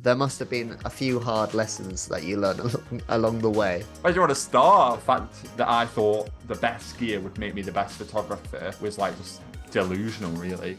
there must have been a few hard lessons that you learned along the way. Where do you want to start? The fact that I thought the best gear would make me the best photographer was like just delusional, really.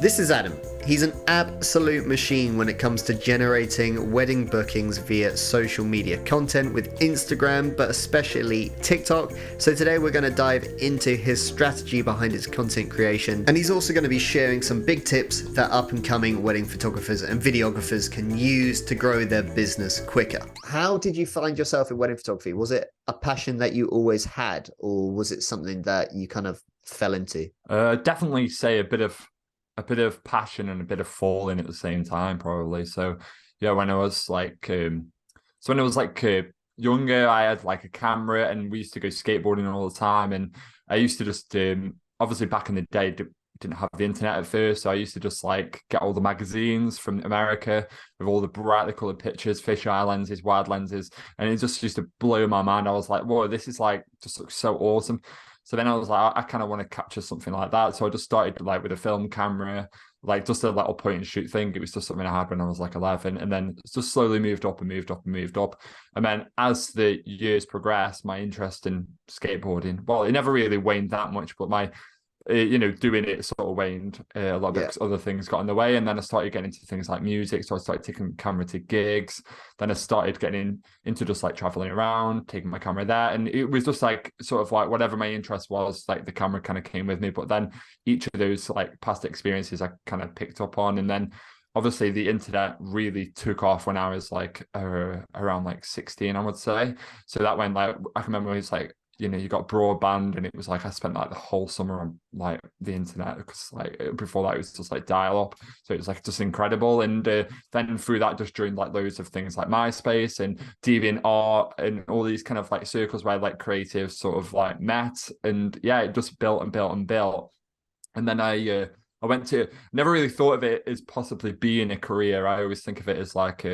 This is Adam. He's an absolute machine when it comes to generating wedding bookings via social media content with Instagram, but especially TikTok. So today we're going to dive into his strategy behind his content creation. And he's also going to be sharing some big tips that up and coming wedding photographers and videographers can use to grow their business quicker. How did you find yourself in wedding photography? Was it a passion that you always had, or was it something that you kind of fell into? Definitely say a bit of passion and a bit of falling at the same time, probably. So yeah, when I was younger, I had like a camera and we used to go skateboarding all the time. And I used to just obviously back in the day didn't have the internet at first, so I used to just like get all the magazines from America with all the brightly colored pictures, fisheye lenses, wide lenses, and it just used to blow my mind. I was like, whoa, this is like just looks so awesome. So then I was like, I kind of want to capture something like that. So I just started like with a film camera, like just a little point and shoot thing. It was just something I had when I was like 11. And then just slowly moved up and moved up and moved up. And then as the years progressed, my interest in skateboarding, well, it never really waned that much, but my doing it sort of waned a lot because other things got in the way. And then I started getting into things like music. So I started taking camera to gigs. Then I started getting into just like traveling around, taking my camera there. And it was just like sort of like whatever my interest was, like the camera kind of came with me. But then each of those like past experiences I kind of picked up on. And then obviously the internet really took off when I was like around like 16, I would say. So that when like I can remember it was like, you got broadband, and it was like I spent like the whole summer on like the internet because like before that it was just like dial up, so it was like just incredible. And then through that just joined like loads of things like MySpace and DeviantArt and all these kind of like circles where like creatives sort of like met, and yeah, it just built and built and built. And then I went to, never really thought of it as possibly being a career. I always think of it as like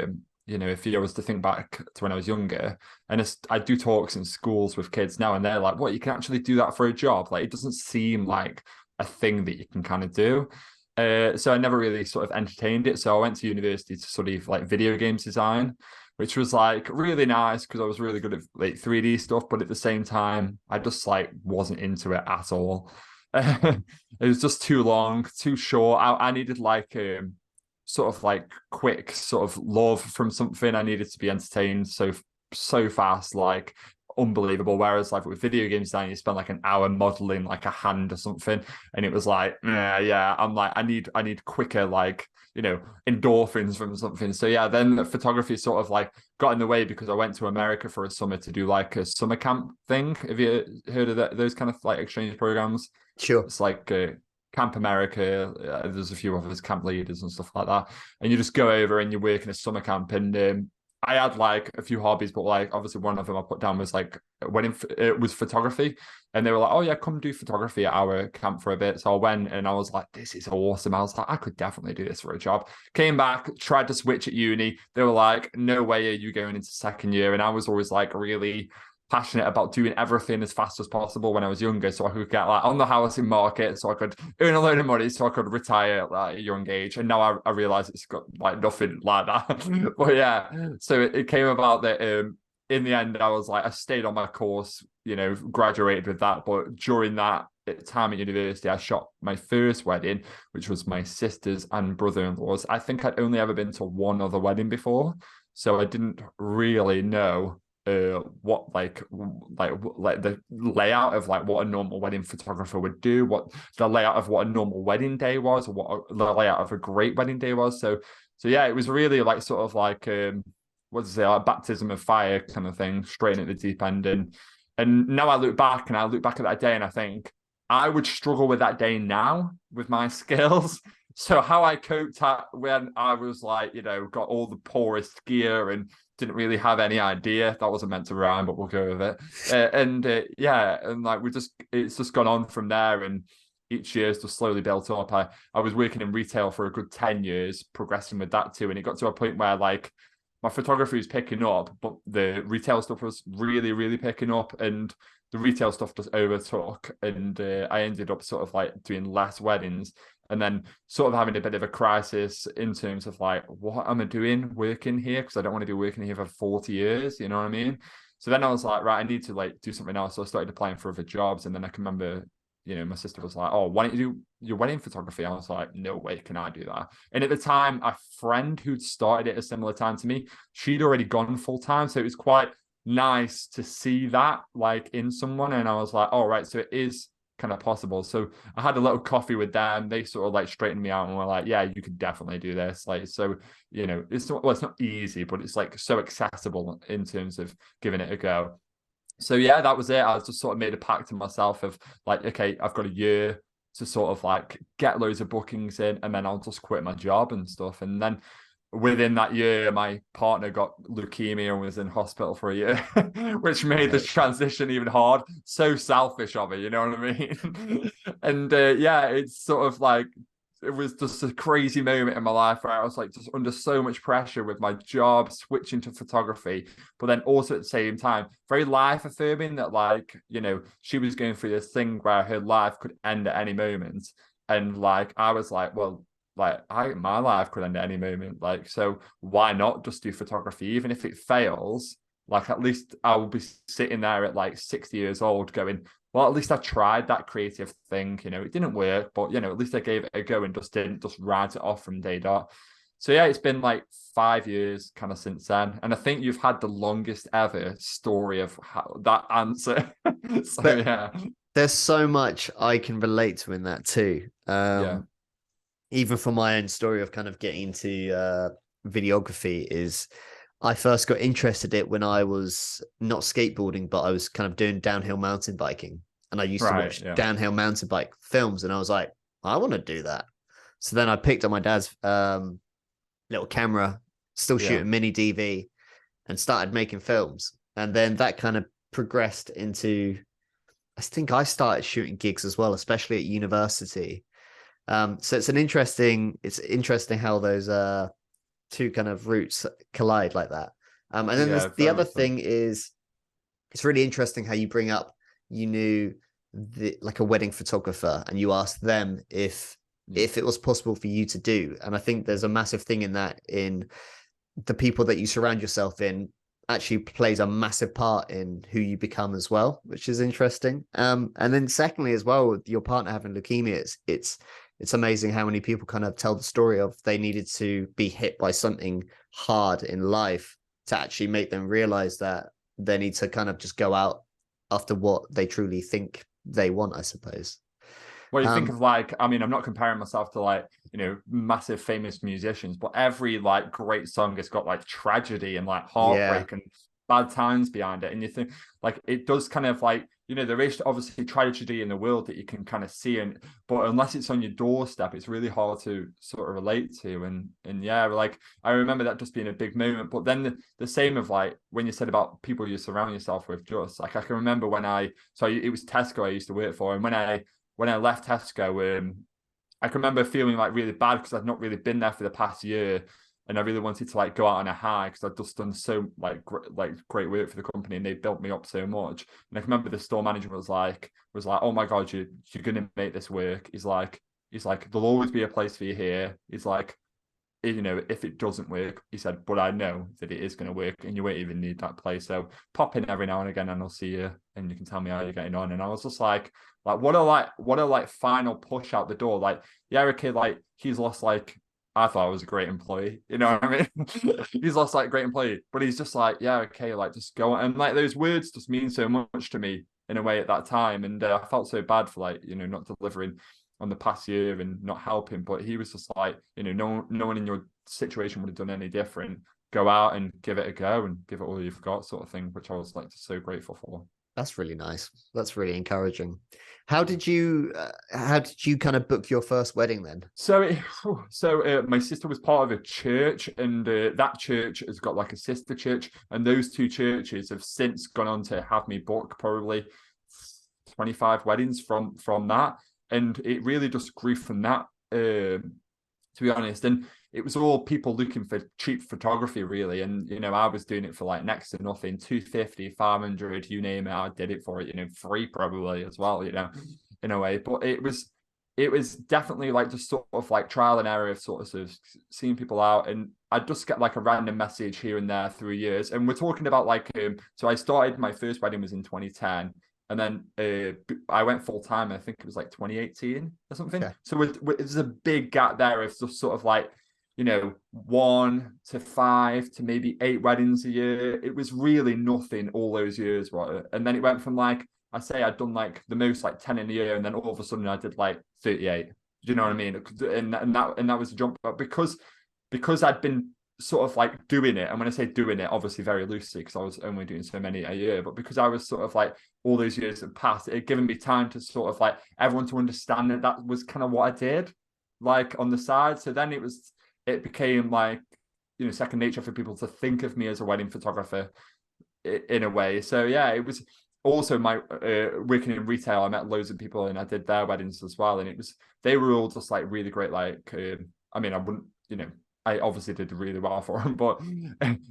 if you was to think back to when I was younger, and I do talks in schools with kids now, and they're like, what, you can actually do that for a job? Like, it doesn't seem like a thing that you can kind of do. So I never really sort of entertained it. So I went to university to study like video games design, which was like really nice because I was really good at like 3D stuff. But at the same time, I just like wasn't into it at all. It was just too long, too short. I needed like sort of like quick sort of love from something. I needed to be entertained so fast, like unbelievable. Whereas like with video games design, you spend like an hour modeling like a hand or something, and it was like yeah, I'm like I need quicker like endorphins from something. So yeah, then photography sort of like got in the way because I went to America for a summer to do like a summer camp thing. Have you heard of those kind of like exchange programs? Sure. It's like Camp America, there's a few others, Camp Leaders and stuff like that. And you just go over and you work in a summer camp. And I had like a few hobbies, but like obviously one of them I put down was like it was photography. And they were like, oh yeah, come do photography at our camp for a bit. So I went and I was like, this is awesome. I was like, I could definitely do this for a job. Came back, tried to switch at uni. They were like, no way are you going into second year. And I was always like really passionate about doing everything as fast as possible when I was younger, so I could get like on the housing market, so I could earn a load of money, so I could retire at like, a young age. And now I realize it's got like nothing like that. But yeah, so it came about that in the end I was like, I stayed on my course, graduated with that. But during that time at university, I shot my first wedding, which was my sister's and brother-in-law's. I think I'd only ever been to one other wedding before, so I didn't really know what like the layout of like what a normal wedding photographer would do, what the layout of what a normal wedding day was, or what the layout of a great wedding day was. So yeah, it was really like sort of like like baptism of fire kind of thing, straight at the deep end. And now I look back at that day and I think I would struggle with that day now with my skills. So how I coped when I was like, got all the poorest gear and didn't really have any idea. That wasn't meant to rhyme, but we'll go with it. And like it's just gone on from there. And each year's just slowly built up. I was working in retail for a good 10 years, progressing with that too. And it got to a point where like my photography was picking up, but the retail stuff was really, really picking up. And the retail stuff just overtook, and I ended up sort of like doing less weddings and then sort of having a bit of a crisis in terms of like, what am I doing working here? Because I don't want to be working here for 40 years, you know what I mean? So then I was like, right, I need to like do something else. So I started applying for other jobs, and then I can remember, my sister was like, oh, why don't you do your wedding photography? I was like, no way can I do that. And at the time, a friend who'd started at a similar time to me, she'd already gone full time. So it was quite nice to see that like in someone. And I was like, all right, so it is kind of possible. So I had a little coffee with them. They sort of like straightened me out and were like, yeah, you could definitely do this. Like, so, it's not, well, it's not easy, but it's like so accessible in terms of giving it a go. So yeah, that was it. I just sort of made a pact to myself of like, okay, I've got a year to sort of like get loads of bookings in, and then I'll just quit my job and stuff. And then within that year, my partner got leukemia and was in hospital for a year, which made the transition even hard. So selfish of it, you know what I mean? And yeah, it's sort of like, it was just a crazy moment in my life where I was like just under so much pressure with my job, switching to photography, but then also at the same time, very life affirming that like, she was going through this thing where her life could end at any moment. And like, I was like, well, like my life could end at any moment. Like, so why not just do photography? Even if it fails, like at least I will be sitting there at like 60 years old going, well, at least I tried that creative thing. It didn't work, but at least I gave it a go and just didn't just write it off from day dot. So yeah, it's been like 5 years kind of since then. And I think you've had the longest ever story of that answer. So yeah. There's so much I can relate to in that too. Yeah. Even for my own story of kind of getting into videography is I first got interested in it when I was not skateboarding, but I was kind of doing downhill mountain biking. And I used to watch downhill mountain bike films, and I was like, I want to do that. So then I picked up my dad's little camera, still shooting mini DV, and started making films. And then that kind of progressed into, I think I started shooting gigs as well, especially at university. So it's interesting how those two kind of routes collide like that. And then the other thing is, it's really interesting how you bring up, like a wedding photographer, and you ask them if it was possible for you to do. And I think there's a massive thing in that, in the people that you surround yourself in actually plays a massive part in who you become as well, which is interesting. And then secondly as well, with your partner having leukemia, it's amazing how many people kind of tell the story of they needed to be hit by something hard in life to actually make them realize that they need to kind of just go out after what they truly think they want, I suppose. Well, you think of like, I mean, I'm not comparing myself to like, massive famous musicians, but every like great song has got like tragedy and like heartbreak and bad times behind it. And you think like, it does kind of like, there is obviously tragedy in the world that you can kind of see, but unless it's on your doorstep, it's really hard to sort of relate to. And yeah, like I remember that just being a big moment. But then the same of like when you said about people you surround yourself with, just like I can remember so it was Tesco I used to work for, and when I left Tesco, I can remember feeling like really bad because I'd not really been there for the past year. And I really wanted to like go out on a high because I'd just done so like great work for the company, and they built me up so much. And I can remember the store manager was like, oh my God, you're gonna make this work. He's like, there'll always be a place for you here. He's like, if it doesn't work, he said, but I know that it is going to work, and you won't even need that place. So pop in every now and again, and I'll see you, and you can tell me how you're getting on. And I was just like what a final push out the door. Like, yeah, okay, like he's lost like. I thought I was a great employee, you know what I mean? He's lost like great employee, but he's just like, yeah, okay, like just go on. And like those words just mean so much to me in a way at that time. And I felt so bad for like, not delivering on the past year and not helping. But he was just like, no one in your situation would have done any different. Go out and give it a go and give it all you've got, sort of thing, which I was like so grateful for. That's really nice. That's really encouraging. How did you kind of book your first wedding then? So my sister was part of a church, and that church has got like a sister church, and those two churches have since gone on to have me book probably 25 weddings from that, and it really just grew from that, to be honest. And it was all people looking for cheap photography, really. And, I was doing it for like next to nothing, 250, 500, you name it. I did it for it, free probably as well, in a way. But it was it was definitely like just sort of like trial and error of sort of seeing people out, and I'd just get like a random message here and there through years. And we're talking about like so I started, my first wedding was in 2010, and then I went full time. I think it was like 2018 or something. Okay. So there's a big gap there of just sort of like, 1 to 5 to maybe 8 weddings a year. It was really nothing all those years, right? And then it went from like, I say I'd done like the most like 10 in a year, and then all of a sudden I did like 38. Do you know what I mean? And that was a jump, but because I'd been sort of like doing it, and when I say doing it, obviously very loosely, because I was only doing so many a year, but because I was sort of like, all those years had passed, it had given me time to sort of like everyone to understand that was kind of what I did, like on the side. So then it became like, second nature for people to think of me as a wedding photographer in a way. So yeah, it was also my working in retail. I met loads of people and I did their weddings as well, and they were all just like really great. Like I mean, I wouldn't, I obviously did really well for them, but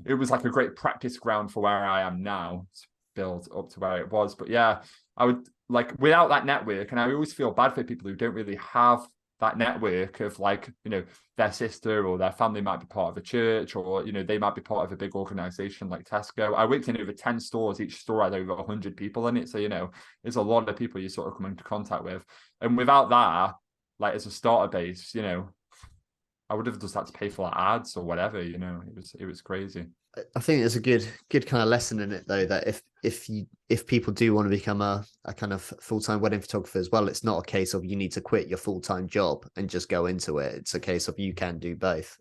it was like a great practice ground for where I am now to build up to where it was. But yeah, I would like, without that network, and I always feel bad for people who don't really have that network of like, their sister or their family might be part of a church, or, they might be part of a big organization like Tesco. I worked in over 10 stores. Each store had over 100 people in it. So, there's a lot of people you sort of come into contact with. And without that, like as a starter base, I would have just had to pay for like ads or whatever, it was crazy. I think there's a good kind of lesson in it though, that if people do want to become a kind of full-time wedding photographer as well, it's not a case of you need to quit your full-time job and just go into it. It's a case of you can do both.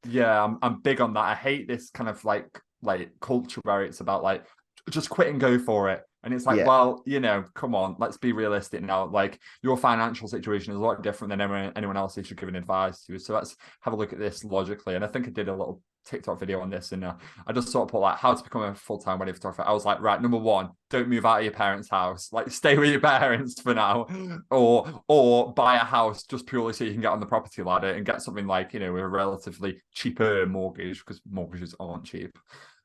Yeah, I'm big on that. I hate this kind of like culture where it's about like, just quit and go for it. And it's like, Yeah. well, come on, let's be realistic now. Like, your financial situation is a lot different than anyone else you should give an advice to. So let's have a look at this logically. And I think I did a little TikTok video on this, and I just sort of put like how to become a full-time wedding photographer. I was like, right, number 1, don't move out of your parents' house. Like, stay with your parents for now, or buy a house just purely so you can get on the property ladder and get something like, with a relatively cheaper mortgage, because mortgages aren't cheap.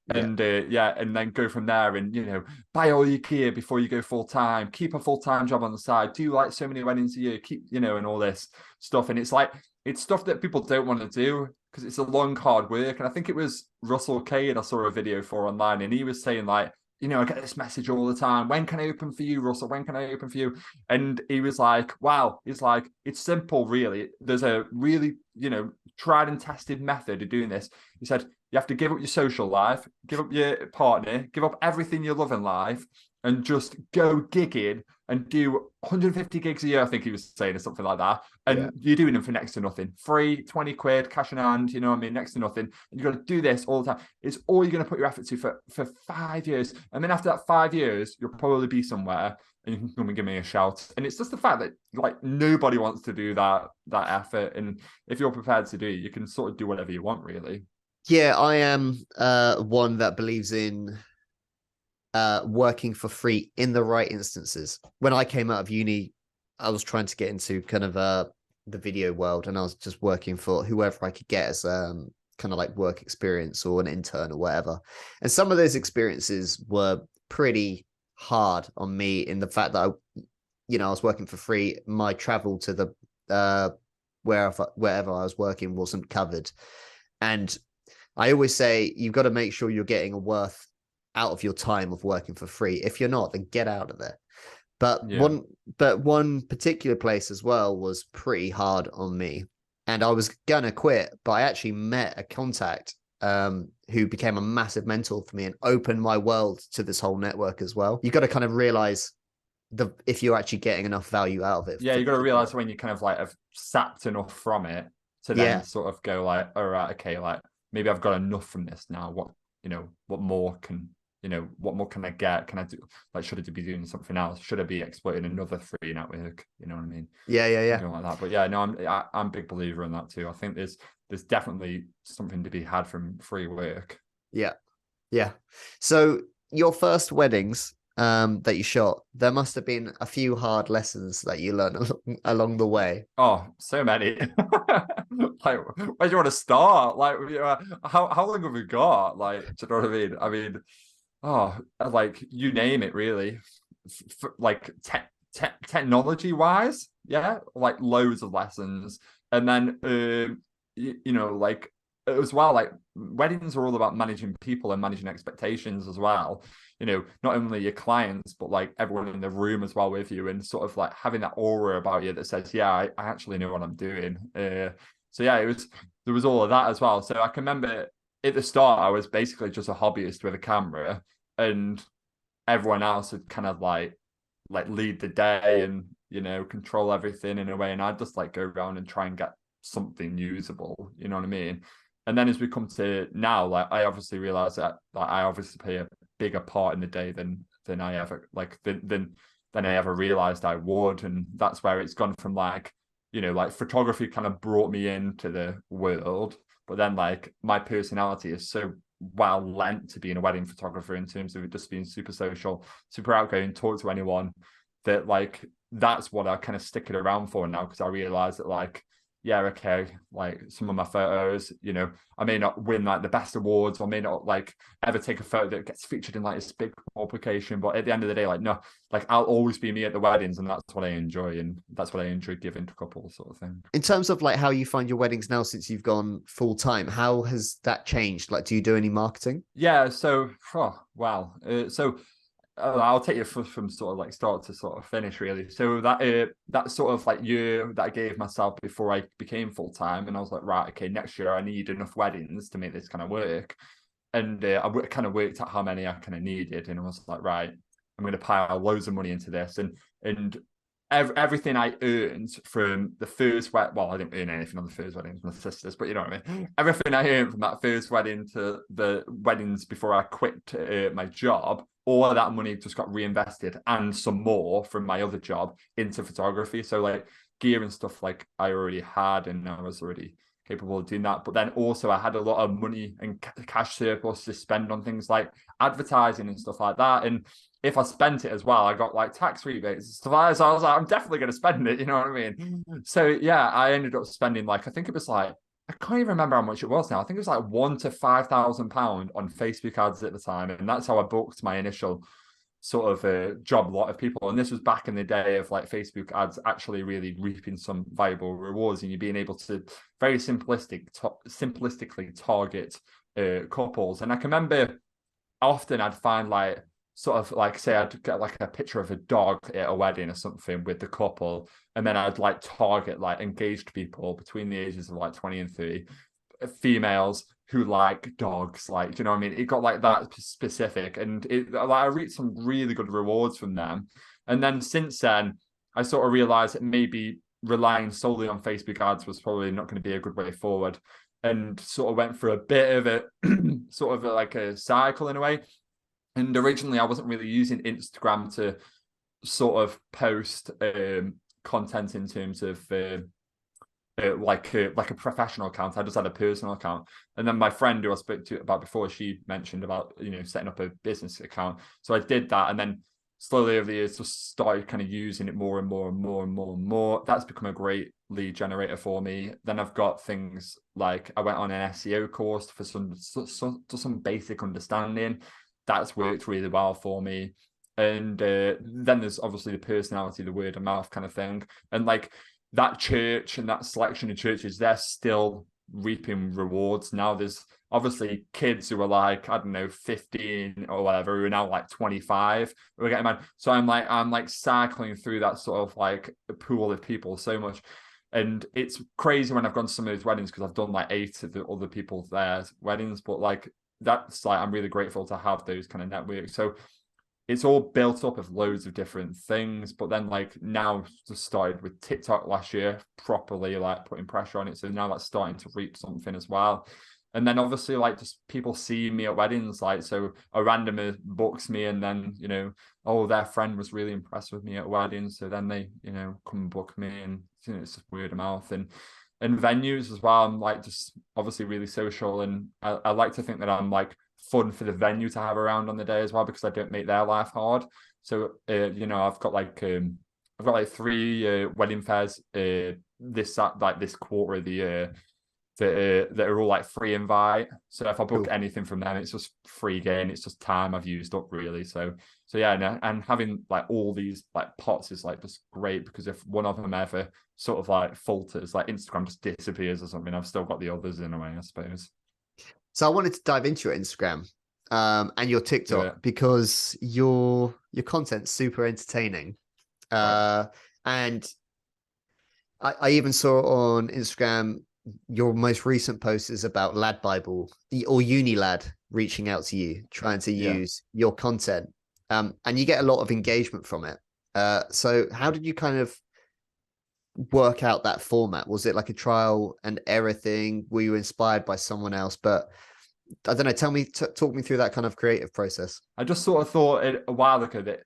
And and then go from there, and buy all your gear before you go full time, keep a full-time job on the side, do like so many weddings a year, keep and all this stuff. And it's like, it's stuff that people don't want to do because it's a long, hard work. And I think it was Russell Cade I saw a video for online, and he was saying like, I get this message all the time, when can I open for you, Russell, when can I open for you? And he was like, wow, it's like, it's simple really. There's a really tried and tested method of doing this. He said, you have to give up your social life, give up your partner, give up everything you love in life, and just go gigging and do 150 gigs a year, I think he was saying, or something like that. And you're doing them for next to nothing. Free, 20 quid, cash in hand, you know what I mean? Next to nothing. And you've got to do this all the time. It's all you're going to put your effort to for 5 years. And then after that 5 years, you'll probably be somewhere and you can come and give me a shout. And it's just the fact that like nobody wants to do that effort. And if you're prepared to do it, you can sort of do whatever you want, really. Yeah, I am one that believes in working for free in the right instances. When I came out of uni, I was trying to get into kind of the video world, and I was just working for whoever I could get as kind of like work experience or an intern or whatever. And some of those experiences were pretty hard on me in the fact that I was working for free. My travel to the wherever I was working wasn't covered, and I always say you've got to make sure you're getting a worth out of your time of working for free. If you're not, then get out of there. But one particular place as well was pretty hard on me, and I was gonna quit, but I actually met a contact who became a massive mentor for me and opened my world to this whole network as well. You got to kind of realize if you're actually getting enough value out of it. Yeah, you got to realize when you kind of like have sapped enough from it to then sort of go like, all right, okay, like maybe I've got enough from this now. What more can I get? Can I do, like, should I be doing something else? Should I be exploiting another free network? You know what I mean? Yeah. Like that. But yeah, no, I'm a big believer in that too. I think there's definitely something to be had from free work. Yeah. So your first weddings that you shot, there must have been a few hard lessons that you learned along the way. Oh, so many. Like, where do you want to start? Like, how long have we got? Like, do you know what I mean? I mean, oh, like you name it, really. Like technology wise, yeah, like loads of lessons. And then you know, like as well, like weddings are all about managing people and managing expectations as well. You know, not only your clients, but like everyone in the room as well with you, and sort of like having that aura about you that says, yeah, I actually know what I'm doing. So yeah, there was all of that as well. So I can remember at the start, I was basically just a hobbyist with a camera, and everyone else would kind of like lead the day and, you know, control everything in a way. And I'd just like go around and try and get something usable, you know what I mean? And then as we come to now, like I obviously realize that like I obviously play a bigger part in the day than I ever like than I ever realized I would. And that's where it's gone from like, you know, like photography kind of brought me into the world, but then like my personality is so well lent to being a wedding photographer in terms of it just being super social, super outgoing, talk to anyone, that like that's what I kind of stick it around for now, because I realize that like, yeah, okay, like some of my photos, you know, I may not win like the best awards, or may not like ever take a photo that gets featured in like this big publication, but at the end of the day, like no, like I'll always be me at the weddings, and that's what I enjoy, and that's what I enjoy giving to couples, sort of thing. In terms of like how you find your weddings now since you've gone full time, how has that changed? Like, do you do any marketing? Yeah, so wow, so I'll take you from sort of like start to sort of finish, really. So that sort of like year that I gave myself before I became full time, and I was like, right, okay, next year I need enough weddings to make this kind of work. And kind of worked out how many I kind of needed, and I was like, right, I'm going to pile loads of money into this, and everything I earned from the first wedding, well, I didn't earn anything on the first wedding, my sisters, but you know what I mean. Everything I earned from that first wedding to the weddings before I quit my job, all of that money just got reinvested, and some more from my other job into photography. So like gear and stuff like I already had, and I was already capable of doing that. But then also I had a lot of money and cash surplus to spend on things like advertising and stuff like that. And if I spent it as well, I got like tax rebates and stuff like that. So I was like, I'm definitely going to spend it. You know what I mean? So yeah, I ended up spending like, I think it was like, I can't even remember how much it was now. I think it was like £1,000 to £5,000 on Facebook ads at the time. And that's how I booked my initial sort of a job lot of people. And this was back in the day of like Facebook ads actually really reaping some viable rewards, and you being able to very simplistically target couples. And I can remember often I'd find like sort of like, say I'd get like a picture of a dog at a wedding or something with the couple, and then I'd like target like engaged people between the ages of like 20 and 30, females who like dogs, like, you know what I mean? It got like that specific, and it like I reaped some really good rewards from them. And then since then, I sort of realized that maybe relying solely on Facebook ads was probably not going to be a good way forward, and sort of went for a bit of a sort of like a cycle in a way. And originally I wasn't really using Instagram to sort of post content in terms of like a professional account. I just had a personal account. And then my friend who I spoke to about before, she mentioned about, you know, setting up a business account. So I did that, and then slowly over the years just started kind of using it more and more and more and more and more. That's become a great lead generator for me. Then I've got things like I went on an SEO course for some basic understanding. That's worked really well for me. And then there's obviously the personality, the word of mouth kind of thing. And like that church and that selection of churches, they're still reaping rewards now. There's obviously kids who are like, I don't know, 15 or whatever, who are now like 25. We're getting mad. So I'm like cycling through that sort of like pool of people so much. And it's crazy when I've gone to some of those weddings, because I've done like 8 of the other people there's weddings, but like that's like, I'm really grateful to have those kind of networks. So it's all built up of loads of different things. But then like now just started with TikTok last year, properly like putting pressure on it. So now that's starting to reap something as well. And then obviously like just people see me at weddings, like, so a randomer books me, and then, you know, oh, their friend was really impressed with me at weddings, so then they, you know, come and book me, and, you know, it's just word of mouth. And venues as well, I'm like just obviously really social, and I like to think that I'm like fun for the venue to have around on the day as well, because I don't make their life hard. So you know, I've got like 3 wedding fairs this quarter of the year, that are all like free invite. So if I book Cool. anything from them, it's just free gain. It's just time I've used up really. So yeah, and having like all these like pots is like just great, because if one of them ever sort of like falters, like Instagram just disappears or something, I've still got the others in a way, I suppose. So I wanted to dive into your Instagram and your Do it. TikTok because your content's super entertaining. Right. And I even saw on Instagram your most recent post is about Lad Bible or Unilad reaching out to you, trying to Yeah. use your content. And you get a lot of engagement from it. So how did you kind of work out that format? Was it like a trial and error thing? Were you inspired by someone else? But I don't know. Talk me through that kind of creative process. I just sort of thought it a while ago that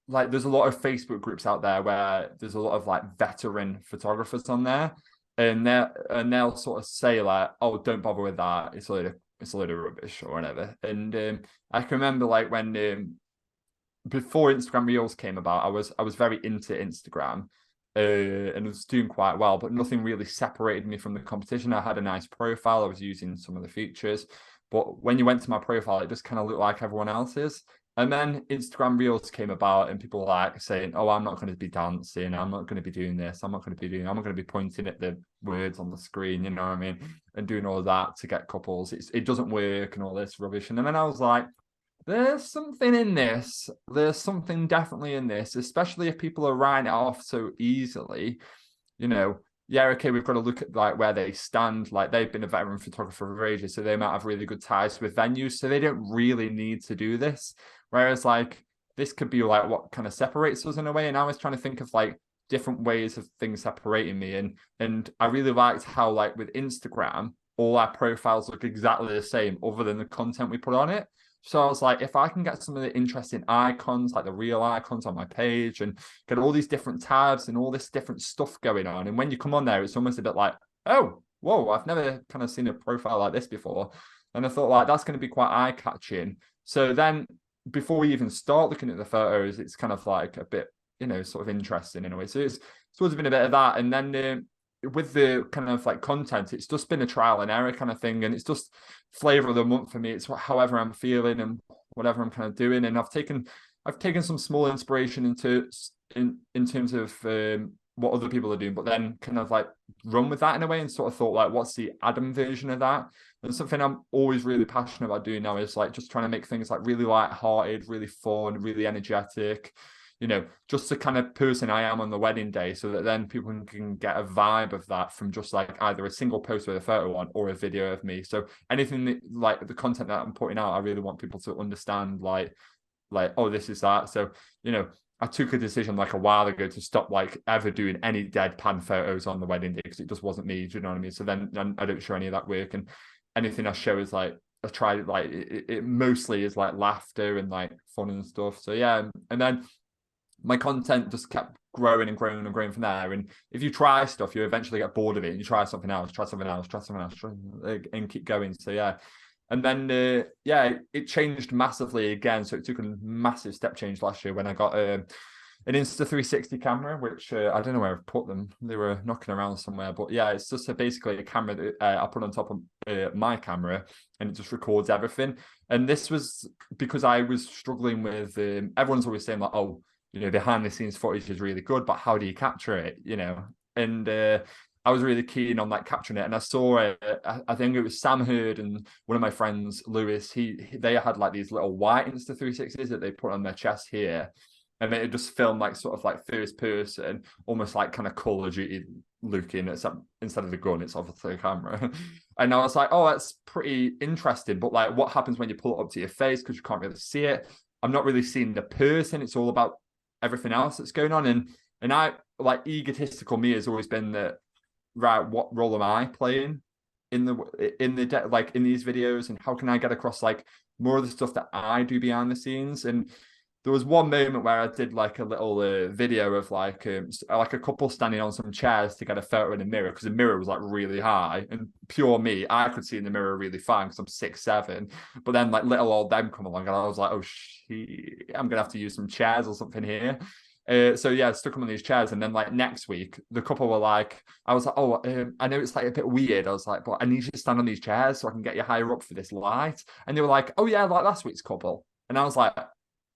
like there's a lot of Facebook groups out there where there's a lot of like veteran photographers on there, and they'll sort of say like, oh, don't bother with that, it's a load of rubbish or whatever. And I can remember like when before Instagram Reels came about, I was very into Instagram, and was doing quite well, but nothing really separated me from the competition. I had a nice profile, I was using some of the features, but when you went to my profile, it just kind of looked like everyone else's. And then Instagram Reels came about, and people were like saying, "Oh, I'm not going to be dancing. I'm not going to be doing this. I'm not going to be pointing at the words on the screen. You know what I mean? And doing all of that to get couples. It doesn't work and all this rubbish." And then I was like, "There's something in this. There's something definitely in this, especially if people are writing it off so easily. You know, yeah, okay, we've got to look at like where they stand. Like they've been a veteran photographer for ages, so they might have really good ties with venues, so they don't really need to do this." Whereas like this could be like what kind of separates us in a way. And I was trying to think of like different ways of things separating me. And I really liked how like with Instagram, all our profiles look exactly the same other than the content we put on it. So I was like, if I can get some of the interesting icons, like the real icons on my page, and get all these different tabs and all this different stuff going on. And when you come on there, it's almost a bit like, oh, whoa, I've never kind of seen a profile like this before. And I thought like that's going to be quite eye-catching. So then before we even start looking at the photos, it's kind of like a bit, sort of interesting in a way. So it's sort of been a bit of that. And then with the kind of like content, it's just been a trial and error kind of thing. And it's just flavor of the month for me. It's however I'm feeling and whatever I'm kind of doing. And I've taken some small inspiration in terms of what other people are doing, but then kind of like run with that in a way and sort of thought like, what's the Adam version of that? And something I'm always really passionate about doing now is like just trying to make things like really light-hearted, really fun, really energetic, just the kind of person I am on the wedding day, so that then people can get a vibe of that from just like either a single post with a photo on or a video of me. So anything that, like the content that I'm putting out, I really want people to understand like, oh, this is that. So, I took a decision like a while ago to stop like ever doing any deadpan photos on the wedding day because it just wasn't me. Do you know what I mean? So then I don't show any of that work, and anything I show is like I try like it mostly is like laughter and like fun and stuff. So yeah, and then my content just kept growing and growing and growing from there. And if you try stuff, you eventually get bored of it. And you try something else, and keep going. So yeah. And then it changed massively again. So it took a massive step change last year when I got an Insta360 camera, which I don't know where I've put them. They were knocking around somewhere. But yeah, it's just basically a camera that I put on top of my camera, and it just records everything. And this was because I was struggling with, everyone's always saying like, oh, behind the scenes footage is really good, but how do you capture it? And I was really keen on like capturing it, and I saw it. I think it was Sam Hurd and one of my friends, Lewis. They had like these little white Insta360s that they put on their chest here, and it just filmed like sort of like first person, almost like kind of Call of Duty looking. Except instead of the gun, it's obviously a camera. And I was like, oh, that's pretty interesting. But like, what happens when you pull it up to your face because you can't really see it? I'm not really seeing the person. It's all about everything else that's going on. And I like egotistical me has always been that, right, what role am I playing in these videos, and how can I get across like more of the stuff that I do behind the scenes? And there was one moment where I did like a little video of like a couple standing on some chairs to get a photo in a mirror, because the mirror was like really high, and pure me, I could see in the mirror really fine because I'm 6'7", but then like little old them come along, and I was like, oh shit, I'm gonna have to use some chairs or something here. So yeah, I stuck them on these chairs, and then like next week, the couple were like, I was like, oh, I know it's like a bit weird. I was like, but I need you to stand on these chairs so I can get you higher up for this light. And they were like, oh yeah, like last week's couple. And I was like,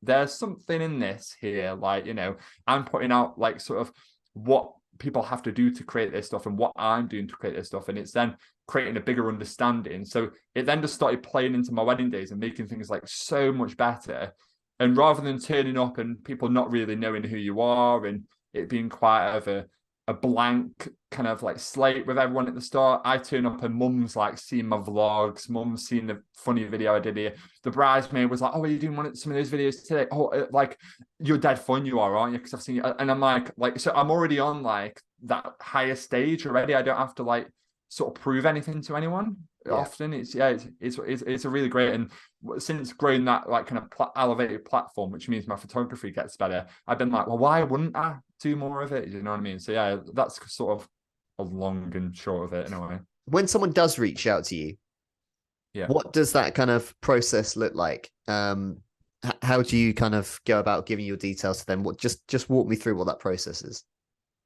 there's something in this here, like, you know, I'm putting out like sort of what people have to do to create this stuff and what I'm doing to create this stuff, and it's then creating a bigger understanding. So it then just started playing into my wedding days and making things like so much better. And rather than turning up and people not really knowing who you are and it being quite of a blank kind of like slate with everyone at the start, I turn up and mum's like seeing my vlogs, mum's seen the funny video I did here. The bridesmaid was like, oh, are you doing some of those videos today? Oh, like, you're dead fun, you are, aren't you? Because I've seen you. And I'm like, so I'm already on like that higher stage already. I don't have to like sort of prove anything to anyone. Often it's a really great, and since growing that like kind of elevated platform, which means my photography gets better, I've been like, well, why wouldn't I do more of it? You know what I mean? So yeah, that's sort of a long and short of it in a way. When someone does reach out to you, what does that kind of process look like? How do you kind of go about giving your details to them? What just walk me through what that process is.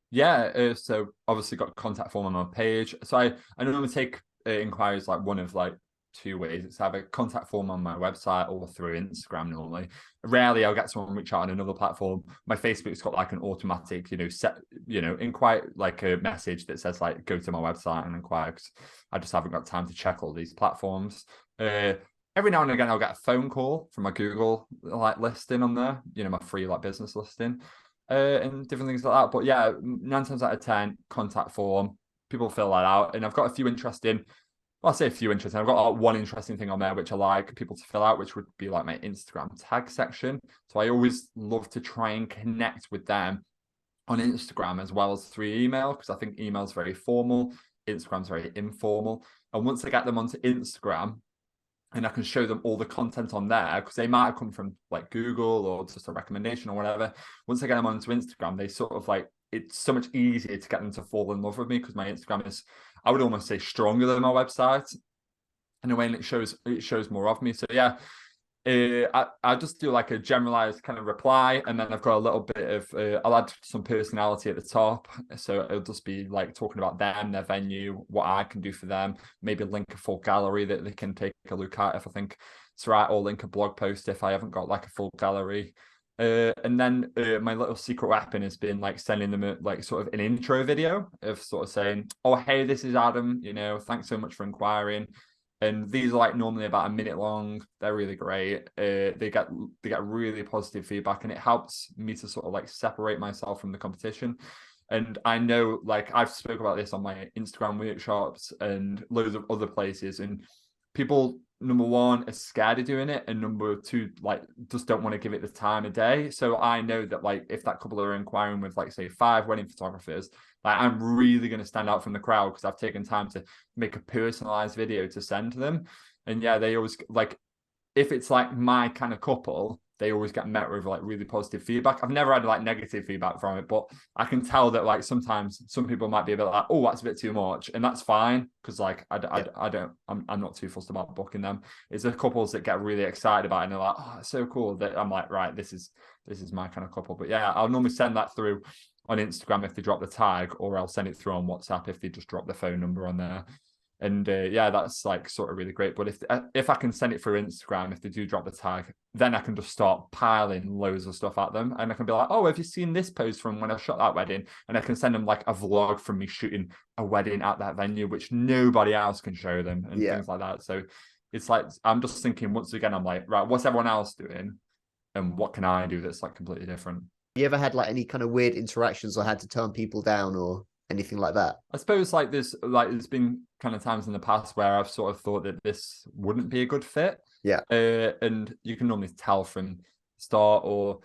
Yeah, so obviously got a contact form on my page. So I normally take inquiries like one of like two ways. It's either contact form on my website or through Instagram normally. Rarely I'll get someone reach out on another platform. My Facebook's got like an automatic, inquire, like a message that says like go to my website and inquire, because I just haven't got time to check all these platforms. Every now and again I'll get a phone call from my Google like listing on there, my free like business listing. And different things like that. But yeah, 9 times out of 10, contact form, people fill that out. And I've got a few interesting, well, I say a few interesting, I've got one interesting thing on there which I like people to fill out, which would be like my Instagram tag section. So I always love to try and connect with them on Instagram as well as through email, because I think email is very formal, Instagram's very informal. And once I get them onto Instagram, and I can show them all the content on there, because they might have come from like Google or just a recommendation or whatever. Once I get them onto Instagram, they sort of like, it's so much easier to get them to fall in love with me, because my Instagram is, I would almost say, stronger than my website in a way, and it shows more of me. So yeah, I just do like a generalized kind of reply, and then I've got a little bit of I'll add some personality at the top, so it'll just be like talking about them, their venue, what I can do for them, maybe link a full gallery that they can take a look at if I think it's right, or link a blog post if I haven't got like a full gallery. And then my little secret weapon has been like sending them like sort of an intro video of sort of saying, oh, hey, this is Adam, thanks so much for inquiring. And these are like normally about a minute long. They're really great. They get really positive feedback, and it helps me to sort of like separate myself from the competition. And I know, like, I've spoke about this on my Instagram workshops and loads of other places, and people, number one, are scared of doing it, and number two, like, just don't want to give it the time of day. So I know that, like, if that couple are inquiring with, like, say, 5 wedding photographers, like, I'm really going to stand out from the crowd because I've taken time to make a personalized video to send to them. And yeah, they always, like, if it's like my kind of couple, they always get met with like really positive feedback. I've never had like negative feedback from it, but I can tell that like sometimes some people might be a bit like, oh, that's a bit too much, and that's fine, because like I'm not too fussed about booking them. It's the couples that get really excited about it and they're like, oh, it's so cool, that I'm like, right, this is my kind of couple. But yeah, I'll normally send that through on Instagram if they drop the tag, or I'll send it through on WhatsApp if they just drop the phone number on there. And yeah, that's like sort of really great. But if I can send it through Instagram, if they do drop the tag, then I can just start piling loads of stuff at them. And I can be like, oh, have you seen this post from when I shot that wedding? And I can send them like a vlog from me shooting a wedding at that venue, which nobody else can show them, and things like that. So it's like, I'm just thinking, once again, I'm like, right, what's everyone else doing? And what can I do that's like completely different? You ever had like any kind of weird interactions or had to turn people down or anything like that? I suppose like there's been kind of times in the past where I've sort of thought that this wouldn't be a good fit. Yeah. And you can normally tell from the start, or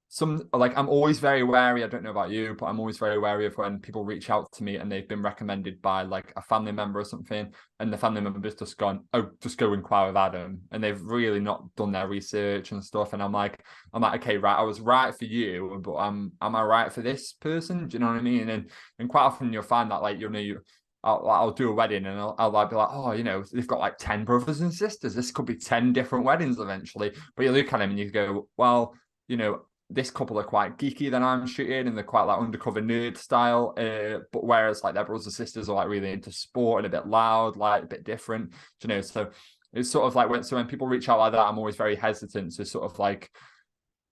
some, like, I'm always very wary. I don't know about you, but I'm always very wary of when people reach out to me and they've been recommended by like a family member or something, and the family member's just gone, oh, just go inquire with Adam, and they've really not done their research and stuff. And I'm like, okay, right, I was right for you, but am I right for this person? Do you know what I mean? And quite often you'll find that, like, I'll do a wedding and I'll like be like, oh, they've got like 10 brothers and sisters. This could be 10 different weddings eventually. But you look at them and you go, well, this couple are quite geeky than I'm shooting, and they're quite like undercover nerd style. But whereas like their brothers and sisters are like really into sport and a bit loud, like a bit different, you know. So it's sort of like when people reach out like that, I'm always very hesitant to sort of like,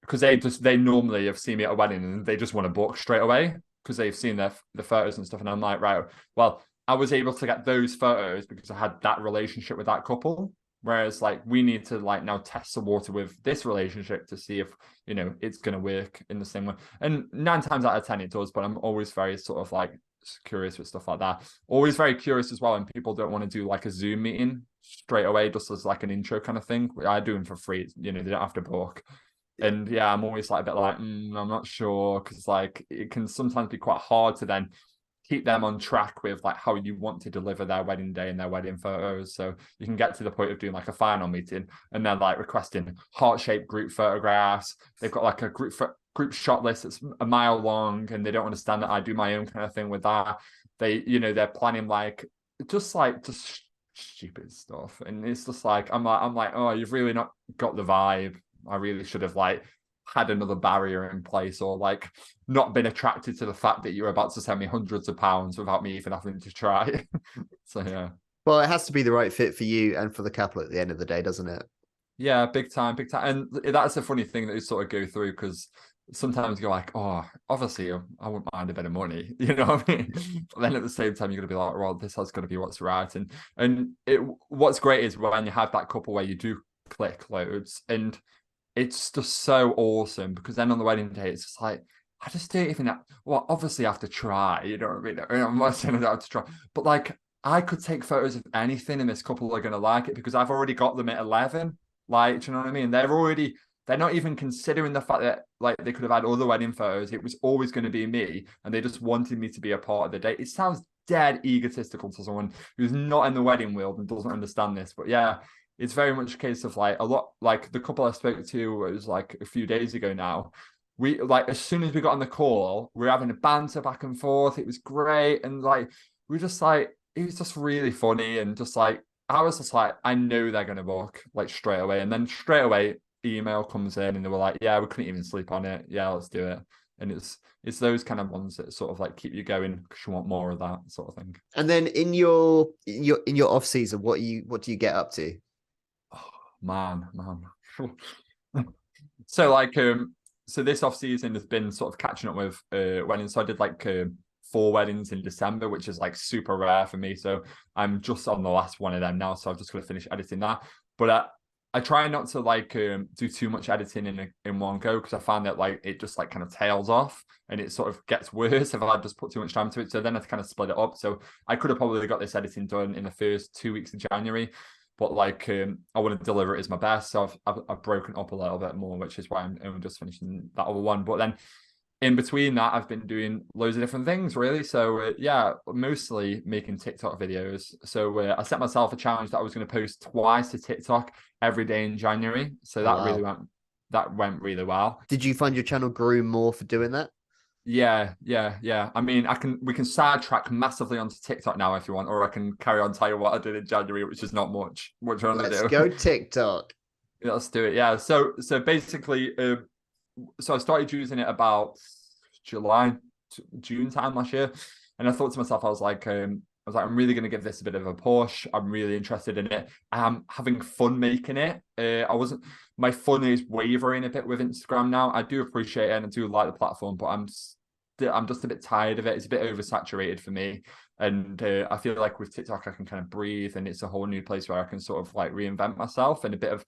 because they normally have seen me at a wedding and they just want to book straight away because they've seen the photos and stuff, and I'm like, right, well, I was able to get those photos because I had that relationship with that couple. Whereas like we need to like now test the water with this relationship to see if, you know, it's going to work in the same way. And 9 times out of 10 it does, but I'm always very sort of like curious with stuff like that. Always very curious as well when people don't want to do like a Zoom meeting straight away just as like an intro kind of thing. I do them for free, you know, they don't have to book. And yeah, I'm always like a bit like, I'm not sure, because like it can sometimes be quite hard to then keep them on track with like how you want to deliver their wedding day and their wedding photos. So you can get to the point of doing like a final meeting and then like requesting heart-shaped group photographs. They've got like a group shot list that's a mile long, and they don't understand that I do my own kind of thing with that. They, you know, they're planning like just stupid stuff, and it's just like I'm like, oh, you've really not got the vibe. I really should have like had another barrier in place, or like not been attracted to the fact that you're about to send me hundreds of pounds without me even having to try. So yeah. Well, it has to be the right fit for you and for the couple at the end of the day, doesn't it? Yeah, big time, big time. And that's a funny thing that you sort of go through, because sometimes you're like, oh, obviously I wouldn't mind a bit of money, you know what I mean? But then at the same time, you're gonna be like, well, this has got to be what's right. And what's great is when you have that couple where you do click loads, and it's just so awesome, because then on the wedding day, it's just like, I just don't even have, well, obviously I have to try, you know what I mean? I'm not saying I don't have to try, but like I could take photos of anything and this couple are going to like it because I've already got them at 11. Like, do you know what I mean? They're not even considering the fact that like they could have had other wedding photos. It was always going to be me, and they just wanted me to be a part of the day. It sounds dead egotistical to someone who's not in the wedding world and doesn't understand this, but yeah, it's very much a case of like a lot, like the couple I spoke to, it was like a few days ago now. We like, as soon as we got on the call, we were having a banter back and forth. It was great. And like, we just like, it was just really funny. And just like, I was just like, I know they're going to book like straight away. And then straight away, email comes in and they were like, yeah, we couldn't even sleep on it. Yeah, let's do it. And it's those kind of ones that sort of like keep you going because you want more of that sort of thing. And then in your off season, what do you get up to? Oh, man. So like so this off season has been sort of catching up with weddings. So I did like 4 weddings in December, which is like super rare for me. So I'm just on the last one of them now. So I've just got to finish editing that. But I try not to like do too much editing in one go, because I find that like it just like kind of tails off and it sort of gets worse if I just put too much time to it. So then I kind of split it up. So I could have probably got this editing done in the first 2 weeks of January. But like I want to deliver it as my best, so I've broken up a little bit more, which is why I'm just finishing that other one. But then in between that, I've been doing loads of different things, really. So yeah, mostly making TikTok videos. So I set myself a challenge that I was going to post twice to TikTok every day in January. So that went really well. Did you find your channel grew more for doing that? Yeah. I mean, we can sidetrack massively onto TikTok now if you want, or I can carry on telling you what I did in January, which is not much. What do you want to do? Let's go TikTok. Yeah, let's do it. Yeah. So basically, so I started using it about June time last year, and I thought to myself, I was like, I'm really going to give this a bit of a push. I'm really interested in it. I'm having fun making it. My fun is wavering a bit with Instagram now. I do appreciate it and I do like the platform, but I'm just a bit tired of it. It's a bit oversaturated for me. And I feel like with TikTok, I can kind of breathe, and it's a whole new place where I can sort of like reinvent myself, and a bit of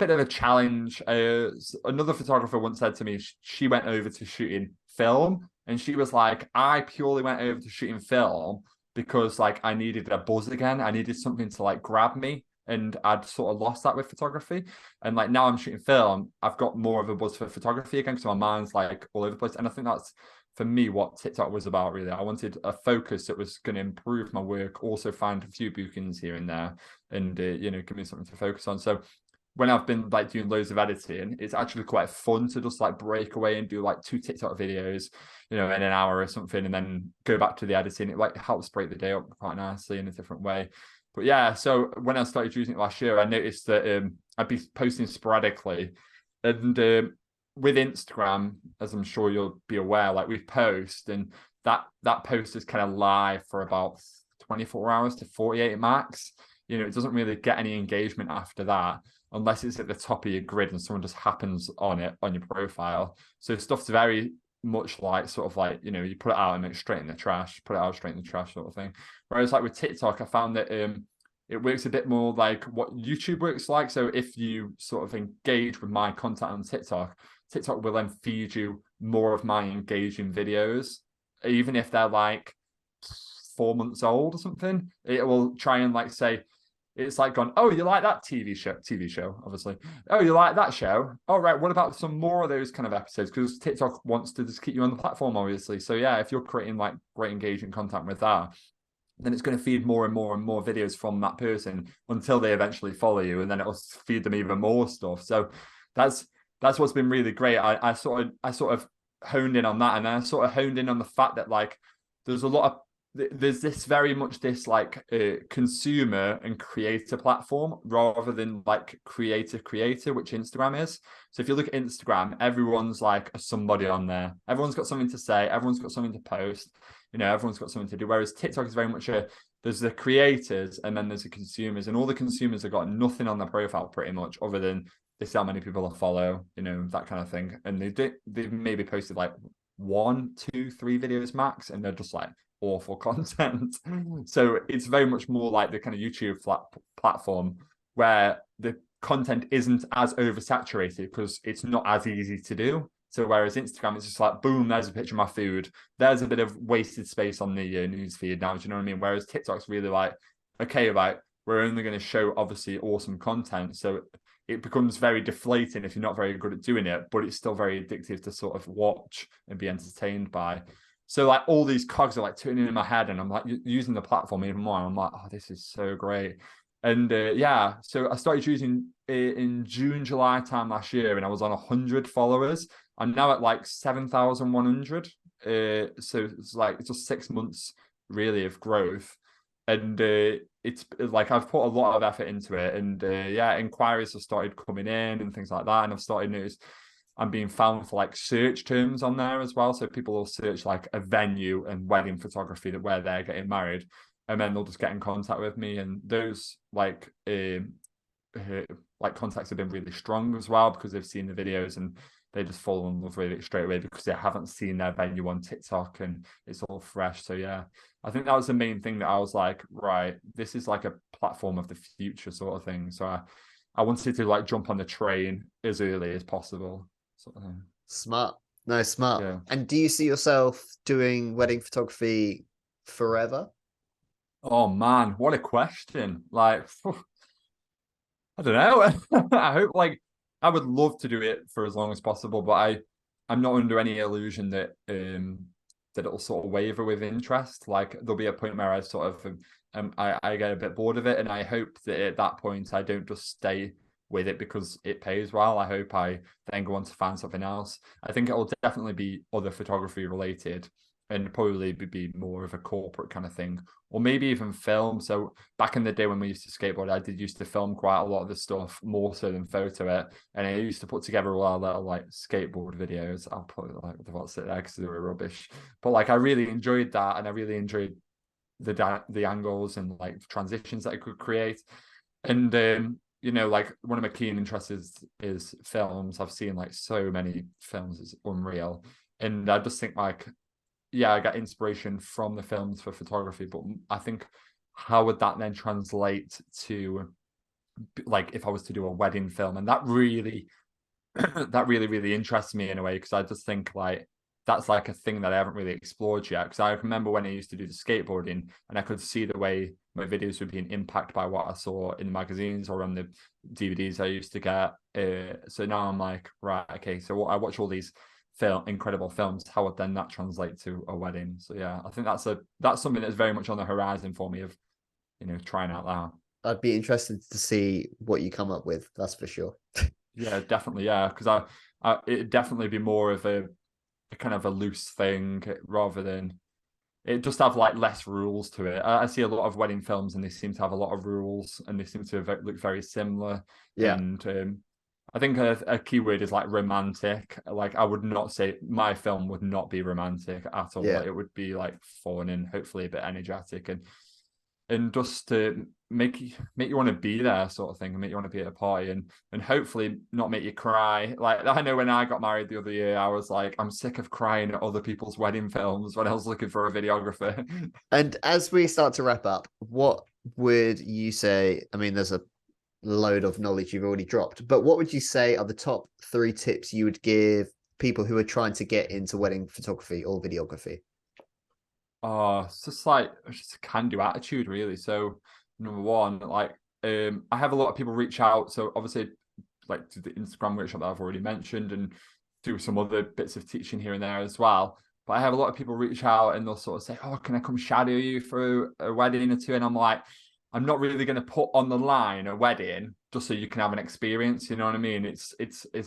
a challenge. Another photographer once said to me, she went over to shooting film, and she was like, I purely went over to shooting film because like I needed a buzz again. I needed something to like grab me, and I'd sort of lost that with photography. And like now I'm shooting film, I've got more of a buzz for photography again, because my mind's like all over the place. And I think that's, for me, what TikTok was about, really. I wanted a focus that was going to improve my work, also find a few bookings here and there, and give me something to focus on. So when I've been like doing loads of editing, it's actually quite fun to just like break away and do like 2 TikTok videos, in an hour or something, and then go back to the editing. It like helps break the day up quite nicely in a different way. But yeah, so when I started using it last year, I noticed that I'd be posting sporadically, and with Instagram, as I'm sure you'll be aware, like we post and that post is kind of live for about 24 hours to 48 max. It doesn't really get any engagement after that unless it's at the top of your grid and someone just happens on it on your profile. So stuff's very much like sort of like, you put it out and it's straight in the trash, put it out straight in the trash sort of thing. Whereas like with TikTok, I found that it works a bit more like what YouTube works like. So if you sort of engage with my content on TikTok will then feed you more of my engaging videos, even if they're like 4 months old or something. It will try and like say, it's like gone, oh, you like that TV show, obviously. Oh, you like that show? Oh, right. What about some more of those kind of episodes? Because TikTok wants to just keep you on the platform, obviously. So yeah, if you're creating like great engaging content with that, then it's going to feed more and more and more videos from that person until they eventually follow you, and then it'll feed them even more stuff. So that's what's been really great. I sort of honed in on that, and then I sort of honed in on the fact that like there's this very much this like consumer and creator platform rather than like creator, which Instagram is. So if you look at Instagram, everyone's like a somebody on there. Everyone's got something to say. Everyone's got something to post. Everyone's got something to do. Whereas TikTok is very much there's the creators and then there's the consumers, and all the consumers have got nothing on their profile pretty much other than they see how many people they follow, that kind of thing. And they've maybe posted like 1, 2, 3 videos max, and they're just like awful content. So it's very much more like the kind of YouTube platform where the content isn't as oversaturated because it's not as easy to do. So whereas Instagram, it's just like, boom, there's a picture of my food. There's a bit of wasted space on the news feed now. Do you know what I mean? Whereas TikTok's really like, okay, right, we're only going to show obviously awesome content. So it becomes very deflating if you're not very good at doing it, but it's still very addictive to sort of watch and be entertained by. So like all these cogs are like turning in my head, and I'm like using the platform even more. I'm like, oh, this is so great. And yeah, so I started using it in June, July time last year, and I was on 100 followers. I'm now at like 7,100. So it's just 6 months really of growth. And it's like I've put a lot of effort into it. And yeah, inquiries have started coming in and things like that. And I've started noticing I'm being found for like search terms on there as well. So people will search like a venue and wedding photography where they're getting married, and then they'll just get in contact with me. And those like contacts have been really strong as well because they've seen the videos and they just fall in love with it straight away because they haven't seen their venue on TikTok and it's all fresh. So yeah, I think that was the main thing that I was like, right, this is like a platform of the future sort of thing. So I wanted to like jump on the train as early as possible. Sort of thing. Smart. No, smart. Yeah. And do you see yourself doing wedding photography forever? Oh man, what a question. Like, I don't know. I hope like I would love to do it for as long as possible, but I'm not under any illusion that that it'll sort of waver with interest. Like there'll be a point where I sort of I get a bit bored of it, and I hope that at that point I don't just stay with it because it pays well. I hope I then go on to find something else. I think it will definitely be other photography related and probably be more of a corporate kind of thing, or maybe even film. So back in the day when we used to skateboard, I did used to film quite a lot of the stuff more so than photo it, and I used to put together a lot of little like skateboard videos. I'll put like the what's it there because they were rubbish, but like I really enjoyed that, and I really enjoyed the angles and like transitions that I could create. And like one of my keen interests is films. I've seen like so many films, it's unreal, and I just think like, yeah, I got inspiration from the films for photography, but I think how would that then translate to like if I was to do a wedding film? And that really really interests me in a way, because I just think like that's like a thing that I haven't really explored yet. Because I remember when I used to do the skateboarding and I could see the way my videos were being impacted by what I saw in the magazines or on the DVDs I used to get. So now I'm like, right, okay, so I watch all these incredible films, how would then that translate to a wedding? So yeah, I think that's something that's very much on the horizon for me of trying out that. I'd be interested to see what you come up with, that's for sure. Yeah, definitely. Yeah, because it'd definitely be more of a kind of a loose thing rather than it just have like less rules to it. I see a lot of wedding films and they seem to have a lot of rules and they seem to look very similar. Yeah. And I think a key word is like romantic. Like I would not say my film would not be romantic at all. Yeah. Like, it would be like fun and hopefully a bit energetic and just to make you want to be there, sort of thing, and make you want to be at a party, and hopefully not make you cry. Like I know when I got married the other year, I was like, I'm sick of crying at other people's wedding films when I was looking for a videographer. And as we start to wrap up, what would you say? I mean, there's a load of knowledge you've already dropped, but what would you say are the top 3 tips you would give people who are trying to get into wedding photography or videography? Oh, it's just like just a can-do attitude, really. So number one, like I have a lot of people reach out. So obviously, like to the Instagram workshop that I've already mentioned, and do some other bits of teaching here and there as well. But I have a lot of people reach out and they'll sort of say, "Oh, can I come shadow you for a wedding or two?" And I'm like, I'm not really going to put on the line a wedding just so you can have an experience. You know what I mean? It's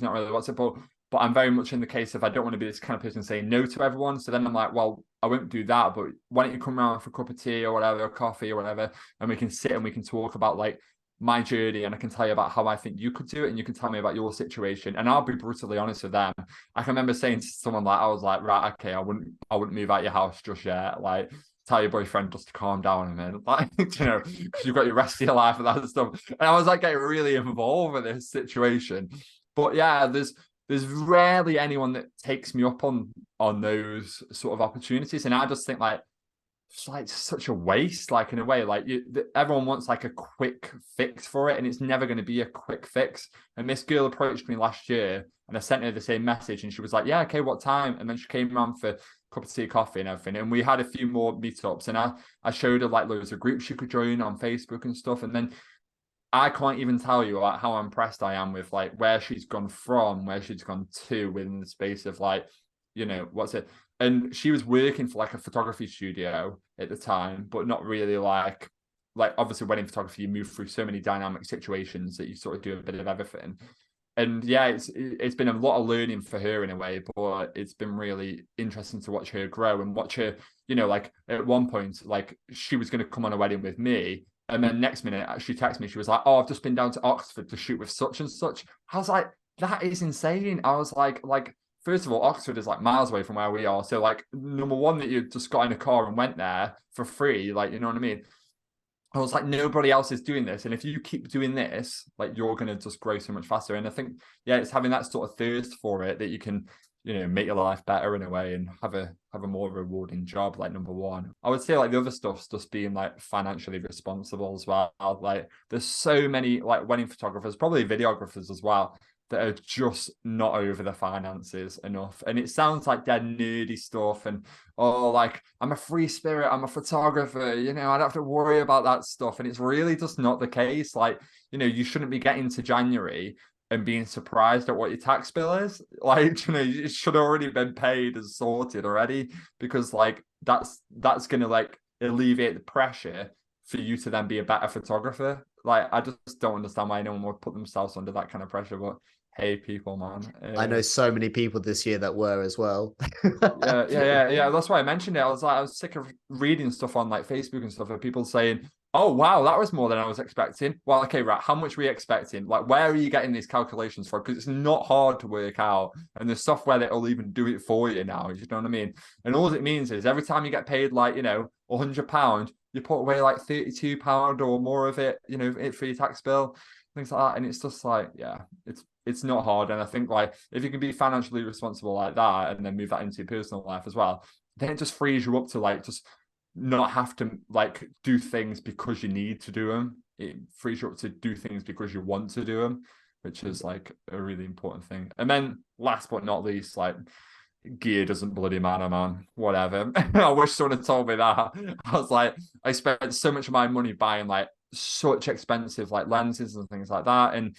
not really what's it. But I'm very much in the case of I don't want to be this kind of person saying no to everyone. So then I'm like, well, I won't do that. But why don't you come around for a cup of tea or whatever, or coffee or whatever, and we can sit and we can talk about like my journey, and I can tell you about how I think you could do it, and you can tell me about your situation, and I'll be brutally honest with them. I can remember saying to someone like, I was like, right, okay, I wouldn't move out your house just yet. Like, tell your boyfriend just to calm down a minute, like, you know, because you've got your rest of your life and that stuff. And I was like getting really involved in this situation. But yeah, there's rarely anyone that takes me up on those sort of opportunities, and I just think like it's like such a waste. Like in a way, like everyone wants like a quick fix for it, and it's never going to be a quick fix. And this girl approached me last year, and I sent her the same message, and she was like, "Yeah, okay, what time?" And then she came around for a cup of tea, coffee, and everything, and we had a few more meetups, and I showed her like loads of groups she could join on Facebook and stuff, and then I can't even tell you like how impressed I am with like where she's gone from, where she's gone to within the space of like, you know, what's it? And she was working for like a photography studio at the time, but not really like obviously wedding photography, you move through so many dynamic situations that you sort of do a bit of everything. And yeah, it's been a lot of learning for her in a way, but it's been really interesting to watch her grow and watch her, you know, like at one point, like she was going to come on a wedding with me. And then next minute, she texted me. She was like, "Oh, I've just been down to Oxford to shoot with such and such." I was like, "That is insane." I was like, first of all, Oxford is like miles away from where we are. So, like, number one, that you just got in a car and went there for free, like, you know what I mean? I was like, nobody else is doing this, and if you keep doing this, like, you're gonna just grow so much faster. And I think, yeah, it's having that sort of thirst for it that you can, you know, make your life better in a way and have a more rewarding job. Like number one, I would say like the other stuff's just being like financially responsible as well. Like there's so many like wedding photographers, probably videographers as well, that are just not over the finances enough. And it sounds like dead nerdy stuff and oh, like I'm a free spirit, I'm a photographer, you know, I don't have to worry about that stuff. And it's really just not the case. Like, you know, you shouldn't be getting to January and being surprised at what your tax bill is. Like, you know, it should have already been paid and sorted already, because like that's gonna like alleviate the pressure for you to then be a better photographer. Like, I just don't understand why anyone would put themselves under that kind of pressure. But hey, people, man. I know so many people this year that were as well. Yeah. That's why I mentioned it. I was sick of reading stuff on like Facebook and stuff of people saying, "Oh wow, that was more than I was expecting." Well, okay, right. How much were you expecting? Like, where are you getting these calculations from? Because it's not hard to work out, and there's software that will even do it for you now. You know what I mean? And all it means is every time you get paid, like, you know, £100, you put away like £32 or more of it, you know, for your tax bill, things like that. And it's just like, yeah, it's not hard. And I think like if you can be financially responsible like that and then move that into your personal life as well, then it just frees you up to like just not have to like do things because you need to do them. It frees you up to do things because you want to do them, which is like a really important thing. And then last but not least, like gear doesn't bloody matter, man. Whatever. I wish someone had told me that. I was like, I spent so much of my money buying like such expensive like lenses and things like that. And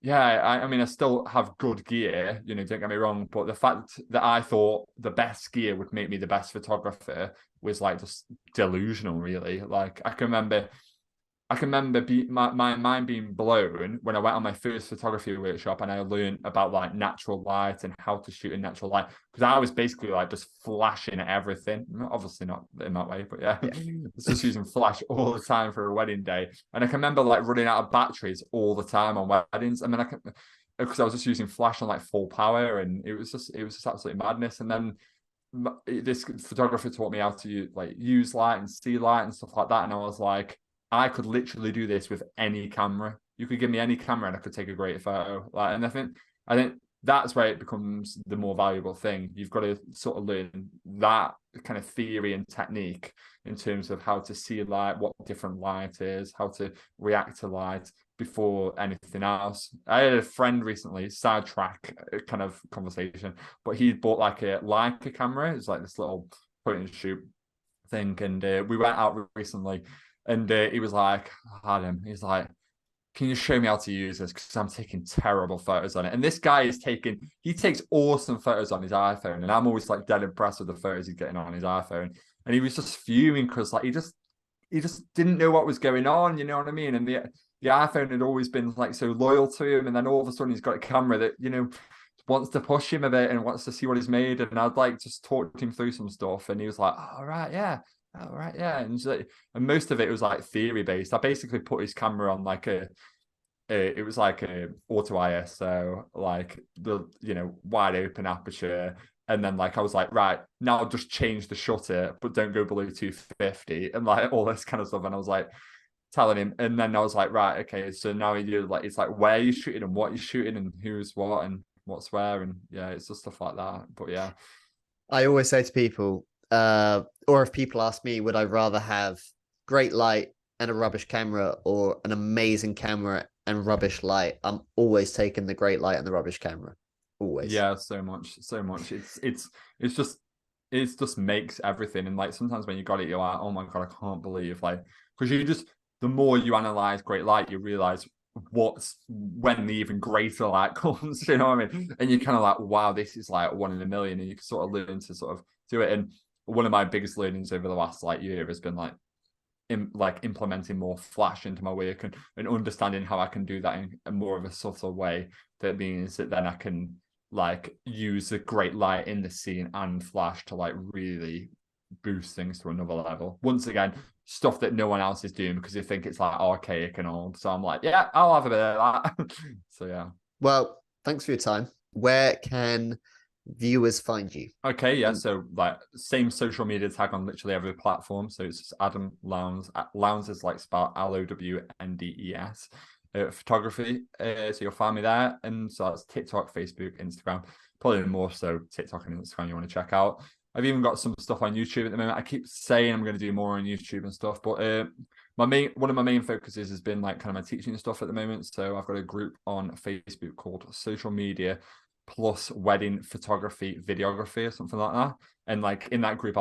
yeah, I mean, I still have good gear, you know, don't get me wrong, but the fact that I thought the best gear would make me the best photographer was like just delusional, really. Like I can remember my mind being blown when I went on my first photography workshop and I learned about like natural light and how to shoot in natural light, because I was basically like just flashing at everything. Obviously not in that way, but yeah. It's just using flash all the time for a wedding day. And I can remember like running out of batteries all the time on weddings. I mean, because I was just using flash on like full power, and it was just absolutely madness. And then this photographer taught me how to use light and see light and stuff like that, and I was like, I could literally do this with any camera. You could give me any camera and I could take a great photo. And I think that's where it becomes the more valuable thing. You've got to sort of learn that kind of theory and technique in terms of how to see light, what different light is, how to react to light before anything else. I had a friend recently, sidetrack kind of conversation, but he bought like a Leica camera. It's like this little point and shoot thing. And we went out recently, and he was like, Adam, he's like, can you show me how to use this? Because I'm taking terrible photos on it. And this guy he takes awesome photos on his iPhone. And I'm always like dead impressed with the photos he's getting on his iPhone. And he was just fuming because like he just didn't know what was going on, you know what I mean? And the iPhone had always been like so loyal to him. And then all of a sudden he's got a camera that, you know, wants to push him a bit and wants to see what he's made. And I'd like just talked him through some stuff. And he was like, all right, yeah. Oh, right, yeah. And most of it was like theory based. I basically put his camera on like it was like a auto ISO, like the, you know, wide open aperture. And then like I was like, right, now I'll just change the shutter, but don't go below 250 and like all this kind of stuff. And I was like telling him, and then I was like, right, okay, so now you're like, it's like where you're shooting and what you're shooting and who's what and what's where, and yeah, it's just stuff like that. But yeah, I always say to people, or if people ask me, would I rather have great light and a rubbish camera or an amazing camera and rubbish light? I'm always taking the great light and the rubbish camera. Always. Yeah, so much. It's just makes everything. And like sometimes when you got it, you're like, oh my god, I can't believe, like, because the more you analyze great light, you realize when the even greater light comes, you know what I mean? And you're kind of like, wow, this is like 1 in a million, and you can sort of learn to sort of do it. And one of my biggest learnings over the last like year has been like implementing more flash into my work and understanding how I can do that in more of a subtle way. That means that then I can like use a great light in the scene and flash to like really boost things to another level. Once again, stuff that no one else is doing because they think it's like archaic and old. So I'm like, yeah, I'll have a bit of that. So yeah. Well, thanks for your time. Where can viewers find you? Okay, yeah, so like same social media tag on literally every platform. So it's just Adam Lowndes. Lowndes is like spelled Lowndess. Photography. So you'll find me there. And so that's TikTok, Facebook, Instagram. Probably more so TikTok and Instagram you want to check out. I've even got some stuff on YouTube at the moment. I keep saying I'm going to do more on YouTube and stuff, but one of my main focuses has been like kind of my teaching stuff at the moment. So I've got a group on Facebook called Social Media Plus Wedding Photography Videography or something like that. And like in that group,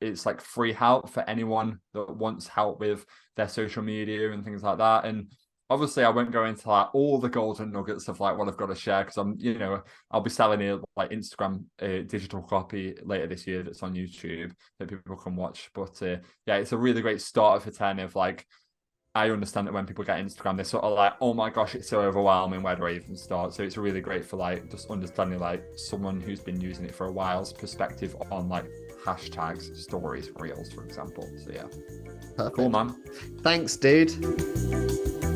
it's like free help for anyone that wants help with their social media and things like that. And obviously I won't go into like all the golden nuggets of like what I've got to share, because I'll be selling a like Instagram digital copy later this year that's on YouTube that people can watch. But yeah, it's a really great starter for 10 of like, I understand that when people get Instagram, they're sort of like, oh my gosh, it's so overwhelming. Where do I even start? So it's really great for like just understanding like someone who's been using it for a while's perspective on like hashtags, stories, reels, for example. So yeah. Perfect. Cool, man. Thanks, dude.